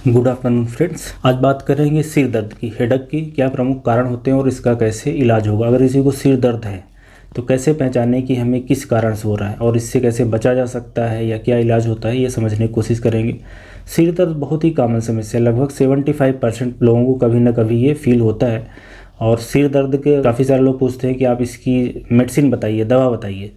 Good afternoon friends. आज बात करेंगे सिर दर्द की, हेडेक की क्या प्रमुख कारण होते हैं और इसका कैसे इलाज होगा। अगर किसी को सिर दर्द है तो कैसे पहचानें कि हमें किस कारण से हो रहा है और इससे कैसे बचा जा सकता है या क्या इलाज होता है, ये समझने की कोशिश करेंगे। सिर दर्द बहुत ही कॉमन समस्या है, लगभग 75% लोगों को कभी ना कभी ये फील होता है। और सिर दर्द के काफ़ी सारे लोग पूछते हैं कि आप इसकी मेडिसिन बताइए, दवा बताइए।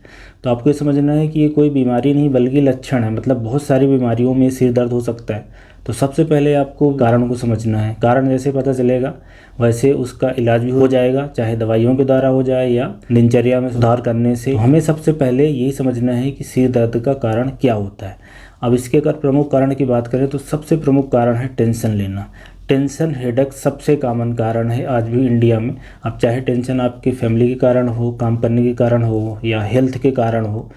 तो आपको ये समझना है कि ये कोई बीमारी नहीं बल्कि लक्षण है, मतलब बहुत सारी बीमारियों में सिर दर्द हो सकता है। तो सबसे पहले आपको कारण को समझना है। कारण जैसे पता चलेगा वैसे उसका इलाज भी हो जाएगा, चाहे दवाइयों के द्वारा हो जाए या दिनचर्या में सुधार करने से। हमें सबसे पहले यही समझना है कि सिर दर्द का कारण क्या होता है। अब इसके अगर प्रमुख कारण की बात करें तो सबसे प्रमुख कारण है टेंशन लेना। टेंशन हेडेक सबसे कॉमन कारण है आज भी इंडिया में। अब चाहे टेंशन आपकी फैमिली के कारण हो, काम करने के कारण हो, या हेल्थ के कारण हो,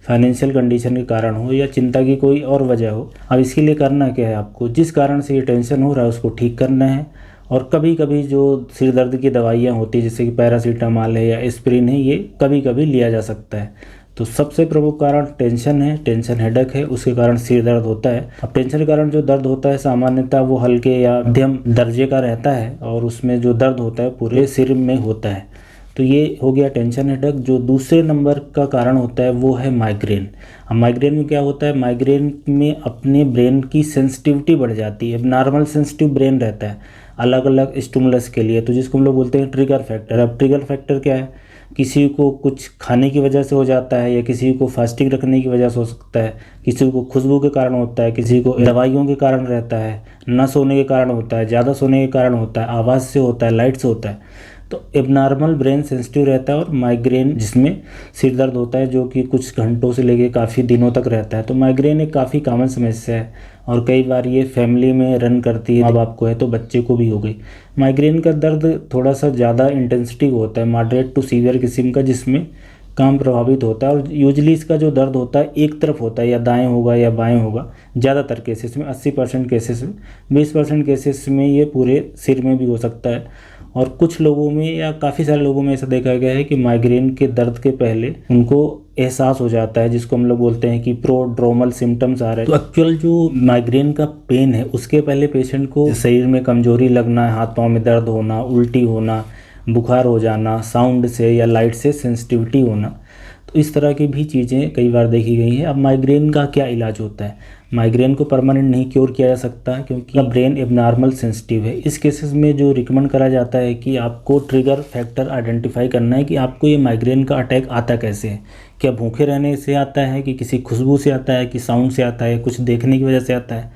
फाइनेंशियल कंडीशन के कारण हो, या चिंता की कोई और वजह हो। अब इसके लिए करना क्या है, आपको जिस कारण से ये टेंशन हो रहा है उसको ठीक करना है। और कभी कभी जो सिर दर्द की दवाइयाँ होती है जैसे कि पैरासीटामॉल है या एस्प्रिन है, ये कभी कभी लिया जा सकता है। तो सबसे प्रमुख कारण टेंशन है, टेंशन हेडेक है, उसके कारण सिर दर्द होता है। अब टेंशन के कारण जो दर्द होता है सामान्यतः वो हल्के या मध्यम दर्जे का रहता है और उसमें जो दर्द होता है पूरे सिर में होता है। तो ये हो गया टेंशन हेडेक। जो दूसरे नंबर का कारण होता है वो है माइग्रेन। अब माइग्रेन में क्या होता है, माइग्रेन में अपने ब्रेन की सेंसिटिविटी बढ़ जाती है। नॉर्मल सेंसिटिव ब्रेन रहता है अलग अलग स्टिमुलस के लिए, तो जिसको हम लोग बोलते हैं ट्रिगर फैक्टर। अब ट्रिगर फैक्टर क्या है, किसी को कुछ खाने की वजह से हो जाता है या किसी को फास्टिंग रखने की वजह से हो सकता है, किसी को खुशबू के कारण होता है, किसी को दवाइयों के कारण रहता है, न सोने के कारण होता है, ज़्यादा सोने के कारण होता है, आवाज़ से होता है, लाइट से होता है। तो एबनॉर्मल ब्रेन सेंसिटिव रहता है और माइग्रेन जिसमें सिर दर्द होता है जो कि कुछ घंटों से लेके काफ़ी दिनों तक रहता है। तो माइग्रेन एक काफ़ी कॉमन समस्या है और कई बार ये फैमिली में रन करती है। माँ बाप को है तो बच्चे को भी हो गई। माइग्रेन का दर्द थोड़ा सा ज़्यादा इंटेंसिटी होता है, मॉडरेट टू सीवियर किस्म का, जिसमें काम प्रभावित होता है। और यूजली इसका जो दर्द होता है एक तरफ होता है, या दाएं होगा या बाएं होगा। ज़्यादातर केसेस में 80% केसेस में, 20% केसेस में ये पूरे सिर में भी हो सकता है। और कुछ लोगों में या काफ़ी सारे लोगों में ऐसा देखा गया है कि माइग्रेन के दर्द के पहले उनको एहसास हो जाता है, जिसको हम लोग बोलते हैं कि प्रोड्रोमल सिम्टम्स आ रहे हैं। तो एक्चुअल जो माइग्रेन का पेन है उसके पहले पेशेंट को शरीर में कमजोरी लगना, हाथ पाँव में दर्द होना, उल्टी होना, बुखार हो जाना, साउंड से या लाइट से सेंसिटिविटी होना, तो इस तरह की भी चीज़ें कई बार देखी गई हैं। अब माइग्रेन का क्या इलाज होता है, माइग्रेन को परमानेंट नहीं क्योर किया जा सकता क्योंकि ब्रेन एबनॉर्मल सेंसिटिव है। इस केसेस में जो रिकमेंड करा जाता है कि आपको ट्रिगर फैक्टर आइडेंटिफाई करना है कि आपको ये माइग्रेन का अटैक आता कैसे है। क्या भूखे रहने से आता है, कि किसी खुशबू से आता है, कि साउंड से आता है, कुछ देखने की वजह से आता है,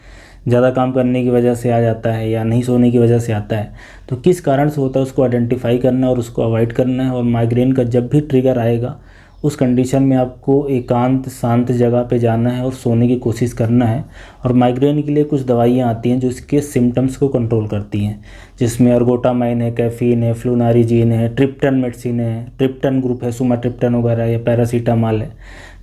ज़्यादा काम करने की वजह से आ जाता है, या नहीं सोने की वजह से आता है। तो किस कारण से होता है उसको आइडेंटिफाई करना और उसको अवॉइड करना है। और माइग्रेन का जब भी ट्रिगर आएगा उस कंडीशन में आपको एकांत शांत जगह पे जाना है और सोने की कोशिश करना है। और माइग्रेन के लिए कुछ दवाइयाँ आती हैं जो इसके सिम्टम्स को कंट्रोल करती हैं, जिसमें अर्गोटामाइन है, कैफीन है, फ्लूनारिजीन है, ट्रिप्टन मेडिसिन है, ट्रिप्टन ग्रुप है, सुमाट्रिप्टन वगैरह, या पैरासीटामॉल है।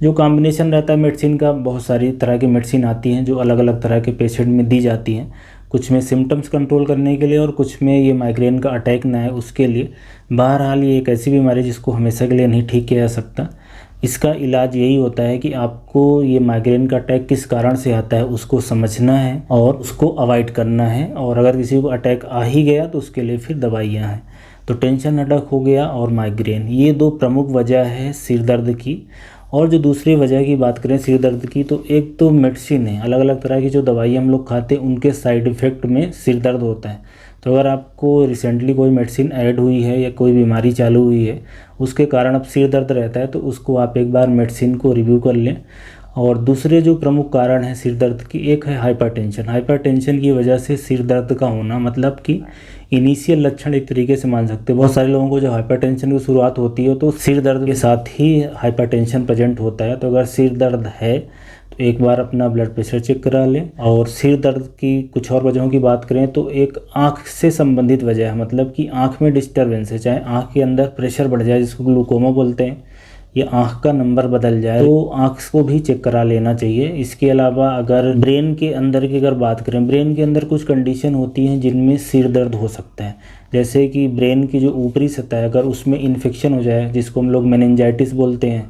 जो कॉम्बिनेशन रहता है मेडिसिन का, बहुत सारी तरह की मेडिसिन आती हैं जो अलग अलग तरह के पेशेंट में दी जाती हैं, कुछ में सिम्टम्स कंट्रोल करने के लिए और कुछ में ये माइग्रेन का अटैक ना है उसके लिए। बहरहाल ये एक ऐसी बीमारी जिसको हमेशा के लिए नहीं ठीक किया जा सकता। इसका इलाज यही होता है कि आपको ये माइग्रेन का अटैक किस कारण से आता है उसको समझना है और उसको अवॉइड करना है। और अगर किसी को अटैक आ ही गया तो उसके लिए फिर दवाइयाँ हैं। तो टेंशन अटैक हो गया और माइग्रेन, ये दो प्रमुख वजह है सिर दर्द की। और जो दूसरी वजह की बात करें सिर दर्द की, तो एक तो मेडिसिन है, अलग अलग तरह की जो दवाइयाँ हम लोग खाते हैं उनके साइड इफ़ेक्ट में सिर दर्द होता है। तो अगर आपको रिसेंटली कोई मेडिसिन ऐड हुई है या कोई बीमारी चालू हुई है उसके कारण अब सिर दर्द रहता है तो उसको आप एक बार मेडिसिन को रिव्यू कर लें। और दूसरे जो प्रमुख कारण है सिर दर्द की, एक है हाइपरटेंशन। हाइपरटेंशन की वजह से सिर दर्द का होना, मतलब कि इनिशियल लक्षण एक तरीके से मान सकते हैं। बहुत सारे लोगों को जो हाइपरटेंशन की शुरुआत होती है तो सिर दर्द के साथ ही हाइपरटेंशन प्रेजेंट होता है। तो अगर सिर दर्द है तो एक बार अपना ब्लड प्रेशर चेक करा लें। और सिर दर्द की कुछ और वजहों की बात करें तो एक आँख से संबंधित वजह है, मतलब कि आँख में डिस्टर्बेंस है, चाहे आँख के अंदर प्रेशर बढ़ जाए जिसको ग्लूकोमा बोलते हैं, या आँख का नंबर बदल जाए, तो आँख को भी चेक करा लेना चाहिए। इसके अलावा अगर ब्रेन के अंदर की अगर बात करें, ब्रेन के अंदर कुछ कंडीशन होती हैं जिनमें सिर दर्द हो सकता है। जैसे कि ब्रेन की जो ऊपरी सतह है अगर उसमें इन्फेक्शन हो जाए जिसको हम लोग मेनिंजाइटिस बोलते हैं,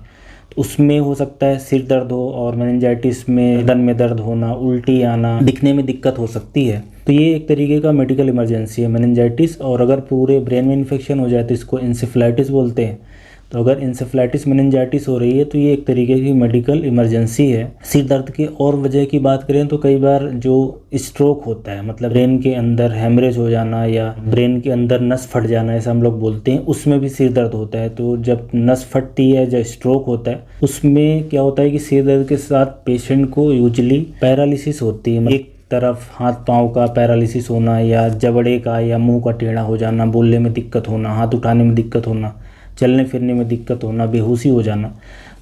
उसमें हो सकता है सिर दर्द हो, और मेनिंजाइटिस में गर्दन में दर्द होना, उल्टी आना, दिखने में दिक्कत हो सकती है। तो ये एक तरीके का मेडिकल इमरजेंसी है मेनिंजाइटिस। और अगर पूरे ब्रेन में इन्फेक्शन हो जाए तो इसको इंसेफ्लाइटिस बोलते हैं। तो अगर इंसेफ्लाइटिस मेनिंजाइटिस हो रही है तो ये एक तरीके की मेडिकल इमरजेंसी है। सिर दर्द की और वजह की बात करें तो कई बार जो स्ट्रोक होता है, मतलब ब्रेन के अंदर हेमरेज हो जाना या ब्रेन के अंदर नस फट जाना, ऐसा हम लोग बोलते हैं, उसमें भी सिर दर्द होता है। तो जब नस फटती है, जब स्ट्रोक होता है, उसमें क्या होता है कि सिर दर्द के साथ पेशेंट को यूजुअली पैरालिसिस होती है। एक तरफ हाथ पाँव का पैरालिसिस होना, या जबड़े का या मुंह का टेढ़ा हो जाना, बोलने में दिक्कत होना, हाथ उठाने में दिक्कत होना, चलने फिरने में दिक्कत होना, बेहोशी हो जाना।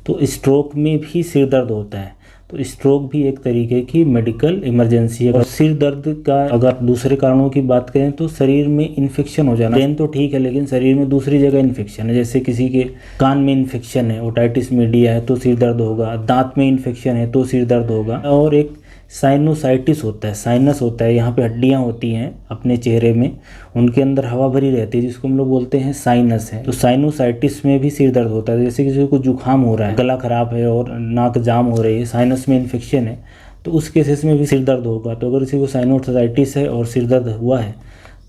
तो स्ट्रोक में भी सिर दर्द होता है। तो स्ट्रोक भी एक तरीके की मेडिकल इमरजेंसी है। और सिर दर्द का अगर दूसरे कारणों की बात करें तो शरीर में इन्फेक्शन हो जाना। ब्रेन तो ठीक है लेकिन शरीर में दूसरी जगह इन्फेक्शन है, जैसे किसी के कान में इन्फेक्शन है, ओटाइटिस मीडिया है तो सिर दर्द होगा, दांत में इन्फेक्शन है तो सिर दर्द होगा। और एक साइनोसाइटिस होता है, साइनस होता है, यहाँ पे हड्डियाँ होती हैं अपने चेहरे में, उनके अंदर हवा भरी रहती है जिसको हम लोग बोलते हैं साइनस है। तो साइनोसाइटिस में भी सिर दर्द होता है। जैसे किसी को जुकाम हो रहा है, गला खराब है और नाक जाम हो रही है, साइनस में इन्फेक्शन है, तो उस केसेस में भी सिर दर्द होगा। तो अगर किसी को साइनोसाइटिस है और सिर दर्द हुआ है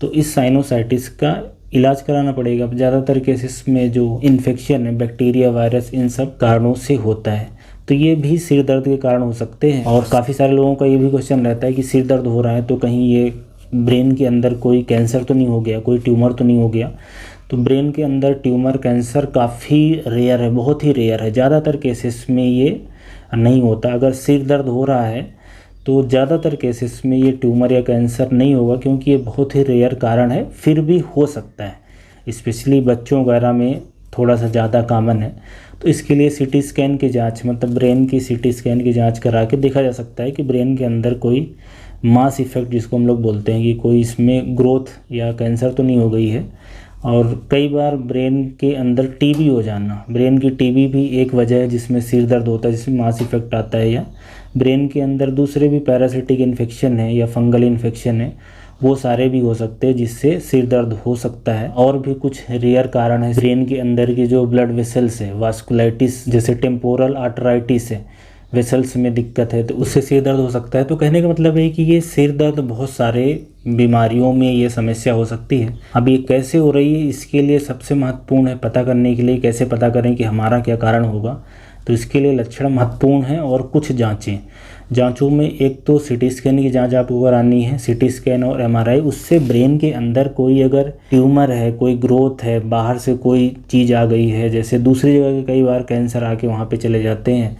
तो इस साइनोसाइटिस का इलाज कराना पड़ेगा। ज़्यादातर केसेस में जो इन्फेक्शन है बैक्टीरिया, वायरस, इन सब कारणों से होता है। तो ये भी सिर दर्द के कारण हो सकते हैं। और काफ़ी सारे लोगों का ये भी क्वेश्चन रहता है कि सिर दर्द हो रहा है तो कहीं ये ब्रेन के अंदर कोई कैंसर तो नहीं हो गया, कोई ट्यूमर तो नहीं हो गया। तो ब्रेन के अंदर ट्यूमर, कैंसर काफ़ी रेयर है, बहुत ही रेयर है। ज़्यादातर केसेस में ये नहीं होता। अगर सिर दर्द हो रहा है तो ज़्यादातर केसेस में ये ट्यूमर या कैंसर नहीं होगा, क्योंकि ये बहुत ही रेयर कारण है। फिर भी हो सकता है, स्पेशली बच्चों वगैरह में थोड़ा सा ज़्यादा कॉमन है। तो इसके लिए सीटी स्कैन की जांच, मतलब ब्रेन की सीटी स्कैन की जांच करा के देखा जा सकता है कि ब्रेन के अंदर कोई मास इफेक्ट, जिसको हम लोग बोलते हैं, कि कोई इसमें ग्रोथ या कैंसर तो नहीं हो गई है। और कई बार ब्रेन के अंदर टीबी हो जाना, ब्रेन की टीबी भी एक वजह है जिसमें सिर दर्द होता है, जिसमें मास इफेक्ट आता है। या ब्रेन के अंदर दूसरे भी पैरासिटिक इन्फेक्शन है या फंगल इन्फेक्शन है, वो सारे भी हो सकते हैं जिससे सिर दर्द हो सकता है। और भी कुछ रेयर कारण है, ब्रेन के अंदर की जो ब्लड वेसल्स है, वास्कुलाइटिस, जैसे टेम्पोरल आर्टराइटिस है, वेसल्स में दिक्कत है तो उससे सिर दर्द हो सकता है। तो कहने का मतलब है कि ये सिर दर्द बहुत सारे बीमारियों में ये समस्या हो सकती है। अब ये कैसे हो रही है, इसके लिए सबसे महत्वपूर्ण है पता करने के लिए कैसे पता करें कि हमारा क्या कारण होगा। तो इसके लिए लक्षण महत्वपूर्ण हैं और कुछ जांचों में एक तो सीटी स्कैन की जांच आपको करानी है, सीटी स्कैन और एमआरआई। उससे ब्रेन के अंदर कोई अगर ट्यूमर है, कोई ग्रोथ है, बाहर से कोई चीज़ आ गई है, जैसे दूसरी जगह के कई बार कैंसर आके वहाँ पे चले जाते हैं,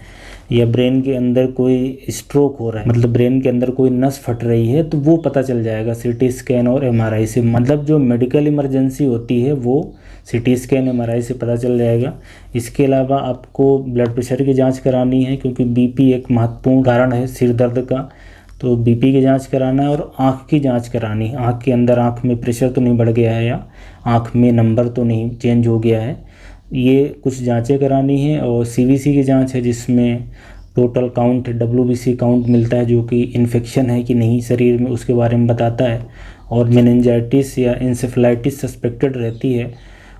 या ब्रेन के अंदर कोई स्ट्रोक हो रहा है, मतलब ब्रेन के अंदर कोई नस फट रही है, तो वो पता चल जाएगा सीटी स्कैन और एमआरआई से। मतलब जो मेडिकल इमरजेंसी होती है वो सीटी स्कैन, एमआरआई से पता चल जाएगा। इसके अलावा आपको ब्लड प्रेशर की जांच करानी है, क्योंकि बीपी एक महत्वपूर्ण कारण है सिर दर्द का। तो बीपी की जांच कराना है और आँख की जांच करानी है। आँख के अंदर, आँख में प्रेशर तो नहीं बढ़ गया है या आँख में नंबर तो नहीं चेंज हो गया है, ये कुछ जांचें करानी है। और सीवीसी की जांच है जिसमें टोटल काउंट, डब्ल्यूबीसी काउंट मिलता है, जो कि इन्फेक्शन है कि नहीं शरीर में उसके बारे में बताता है। और मेनिंजाइटिस या इंसेफ्लाइटिस सस्पेक्टेड रहती है,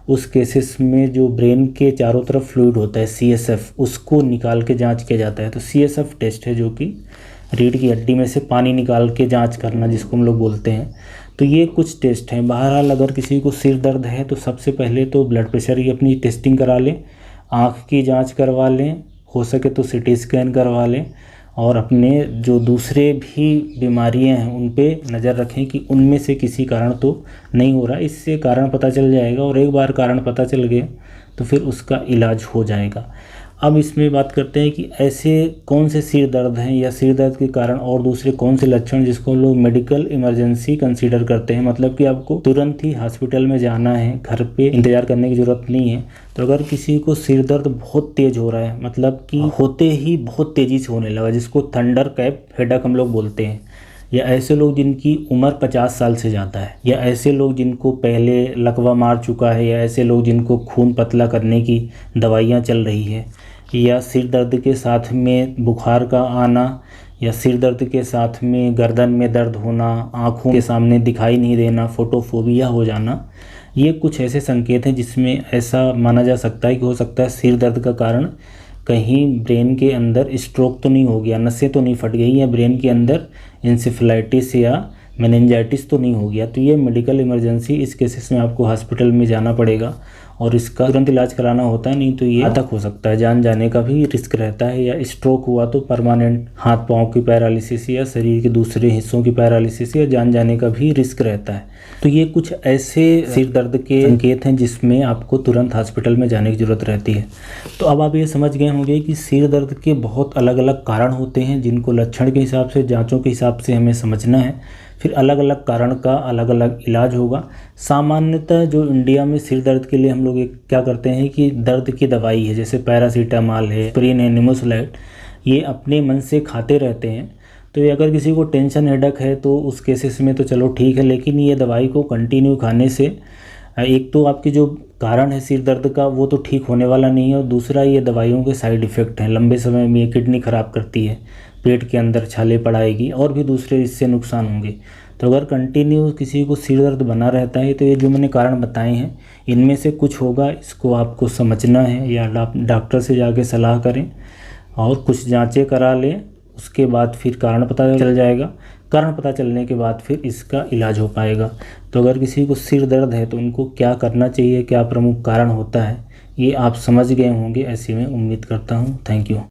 उस केसेस में जो ब्रेन के चारों तरफ फ्लूइड होता है सीएसएफ, उसको निकाल के जांच किया जाता है। तो सीएसएफ टेस्ट है जो कि रीढ़ की हड्डी में से पानी निकाल के जांच करना, जिसको हम लोग बोलते हैं। तो ये कुछ टेस्ट हैं। बहरहाल अगर किसी को सिर दर्द है तो सबसे पहले तो ब्लड प्रेशर की अपनी टेस्टिंग करा लें, आँख की जाँच करवा लें, हो सके तो सीटी स्कैन करवा लें, और अपने जो दूसरे भी बीमारियां हैं उन पे नज़र रखें कि उनमें से किसी कारण तो नहीं हो रहा। इससे कारण पता चल जाएगा, और एक बार कारण पता चल गया तो फिर उसका इलाज हो जाएगा। अब इसमें बात करते हैं कि ऐसे कौन से सिर दर्द हैं या सिर दर्द के कारण और दूसरे कौन से लक्षण जिसको लोग मेडिकल इमरजेंसी कंसीडर करते हैं, मतलब कि आपको तुरंत ही हॉस्पिटल में जाना है, घर पे इंतज़ार करने की ज़रूरत नहीं है। तो अगर किसी को सिर दर्द बहुत तेज़ हो रहा है, मतलब कि होते ही बहुत तेज़ी से होने लगा, जिसको थंडर कैप हेडेक हम लोग बोलते हैं, या ऐसे लोग जिनकी उम्र 50 साल से ज़्यादा है, या ऐसे लोग जिनको पहले लकवा मार चुका है, या ऐसे लोग जिनको खून पतला करने की दवाइयाँ चल रही है, या सिर दर्द के साथ में बुखार का आना, या सिर दर्द के साथ में गर्दन में दर्द होना, आँखों के सामने दिखाई नहीं देना, फोटोफोबिया हो जाना, ये कुछ ऐसे संकेत हैं जिसमें ऐसा माना जा सकता है कि हो सकता है सिर दर्द का कारण कहीं ब्रेन के अंदर स्ट्रोक तो नहीं हो गया, नसें तो नहीं फट गई, या ब्रेन के अंदर इंसेफेलाइटिस या मेनिंजाइटिस तो नहीं हो गया। तो ये मेडिकल इमरजेंसी, इस केसेस में आपको हॉस्पिटल में जाना पड़ेगा और इसका तुरंत इलाज कराना होता है, नहीं तो ये घातक हो सकता है, जान जाने का भी रिस्क रहता है। या स्ट्रोक हुआ तो परमानेंट हाथ पाँव की पैरालिसिस या शरीर के दूसरे हिस्सों की पैरालिसिस या जान जाने का भी रिस्क रहता है। तो ये कुछ ऐसे सिर दर्द के संकेत हैं जिसमें आपको तुरंत हॉस्पिटल में जाने की ज़रूरत रहती है। तो अब आप ये समझ गए होंगे कि सिर दर्द के बहुत अलग अलग कारण होते हैं, जिनको लक्षण के हिसाब से, जाँचों के हिसाब से हमें समझना है। फिर अलग अलग कारण का अलग अलग इलाज होगा। सामान्यतः जो इंडिया में सिर दर्द के लिए हम लोग क्या करते हैं कि दर्द की दवाई है, जैसे पैरासीटामॉल है, एस्पिरिन है, निमोसुलाइड, ये अपने मन से खाते रहते हैं। तो ये अगर किसी को टेंशन हेडेक है तो उस केसेस में तो चलो ठीक है, लेकिन ये दवाई को कंटिन्यू खाने से एक तो आपकी जो कारण है सिर दर्द का वो तो ठीक होने वाला नहीं है, और दूसरा ये दवाइयों के साइड इफ़ेक्ट हैं। लंबे समय में ये किडनी ख़राब करती है, पेट के अंदर छाले पड़ाएगी और भी दूसरे इससे नुकसान होंगे। तो अगर कंटिन्यू किसी को सिर दर्द बना रहता है तो ये जो मैंने कारण बताए हैं इनमें से कुछ होगा, इसको आपको समझना है, या डॉक्टर से जाके सलाह करें और कुछ जांचें करा लें। उसके बाद फिर कारण पता चल जाएगा, कारण पता चलने के बाद फिर इसका इलाज हो पाएगा। तो अगर किसी को सिर दर्द है तो उनको क्या करना चाहिए, क्या प्रमुख कारण होता है, ये आप समझ गए होंगे, ऐसी मैं उम्मीद करता हूँ। Thank you.